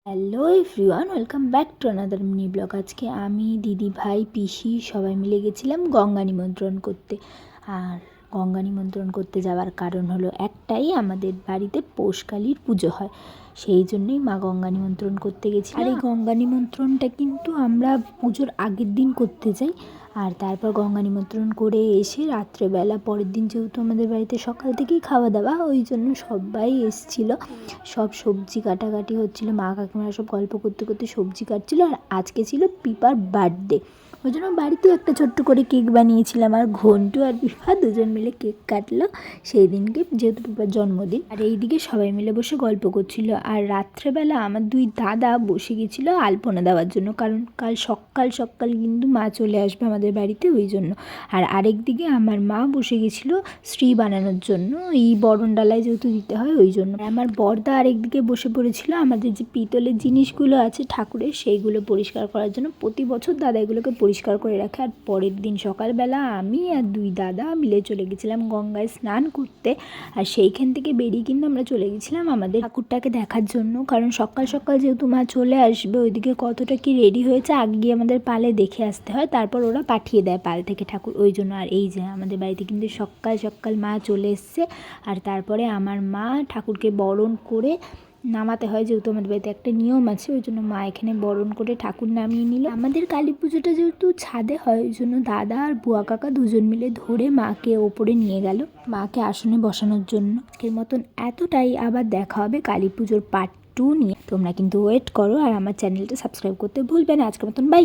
Hello everyone, welcome back to another mini blog. আজকে আমি, দিদি ভাই, পিসি সবাই মিলে গেছিলাম গঙ্গা নিমন্ত্রণ করতে। আর গঙ্গা নিমন্ত্রণ করতে যাওয়ার কারণ হলো একটাই, আমাদের বাড়িতে পৌষকালীর পুজো হয়, সেই জন্যই মা গঙ্গা নিমন্ত্রণ করতে গেছি। আর এই গঙ্গা নিমন্ত্রণটা কিন্তু আমরা পুজোর আগের দিন করতে যাই, আর তারপর গঙ্গা নিমন্ত্রণ করে এসে রাত্রেবেলা পরের দিন, যেহেতু আমাদের বাড়িতে সকাল থেকেই খাওয়া দাওয়া, ওই জন্য সবাই এসছিল, সব সবজি কাটাকাটি হচ্ছিল, মা কাকিমারা সব গল্প করতে করতে সবজি কাটছিল। আর আজকে ছিল পিপার বার্থডে, ওই জন্য বাড়িতে একটা ছোট্ট করে কেক বানিয়েছিলাম, আর ঘন্টু আর পিপা দুজন মিলে কেক কাটলো সেই দিনকে, যেহেতু পিপার জন্মদিন। আর এইদিকে সবাই মিলে বসে গল্প করছিল। আর রাত্রেবেলা আমার দুই দাদা বসে গেছিলো আলপনা দেওয়ার জন্য, কারণ কাল সকাল সকাল কিন্তু মা চলে আসবে আমাদের বাড়িতে, ওই জন্য। আর আরেক দিকে আমার মা বসে গেছিলো শ্রী বানানোর জন্য, এই বরণ ডালায় যেহেতু দিতে হয় ওই জন্য। আমার বড়দা আরেকদিকে বসে পড়েছিল আমাদের যে পিতলের জিনিসগুলো আছে ঠাকুরের, সেইগুলো পরিষ্কার করার জন্য। প্রতি বছর দাদা এগুলোকে পরিষ্কার করে রাখে। আর পরের দিন সকালবেলা আমি আর দুই দাদা মিলে চলে গেছিলাম গঙ্গায় স্নান করতে। আর সেইখান থেকে বেরিয়ে কিন্তু আমরা চলে গেছিলাম আমাদের ঠাকুরটাকে দেখার জন্য, কারণ সকাল সকাল যেহেতু মা চলে আসবে, ওইদিকে কতটা কি রেডি হয়েছে আগে গিয়ে আমাদের পালে দেখে আসতে হয়, তারপর ওরা পাঠিয়ে দেয় পাল থেকে ঠাকুর, ওই জন্য। আর এই যে আমাদের বাড়িতে কিন্তু সকাল সকাল মা চলে এসছে। আর তারপরে আমার মা ঠাকুরকে বরণ করে নামাতে হয়, যেহেতু আমাদের বাড়িতে একটা নিয়ম আছে, ওই জন্য মা এখানে বরণ করে ঠাকুর নামিয়ে নিল। আমাদের কালী পুজোটা যেহেতু ছাদে হয়, ওই জন্য দাদা আর বুয়া কাকা দুজন মিলে ধরে মাকে ওপরে নিয়ে গেল, মাকে আসনে বসানোর জন্য। এর মতন এতটাই, আবার দেখা হবে কালী পুজোর পার্ট 2 নিয়ে। তোমরা কিন্তু ওয়েট করো, আর আমার চ্যানেলটা সাবস্ক্রাইব করতে ভুলবে না। আজকের মতন বাই।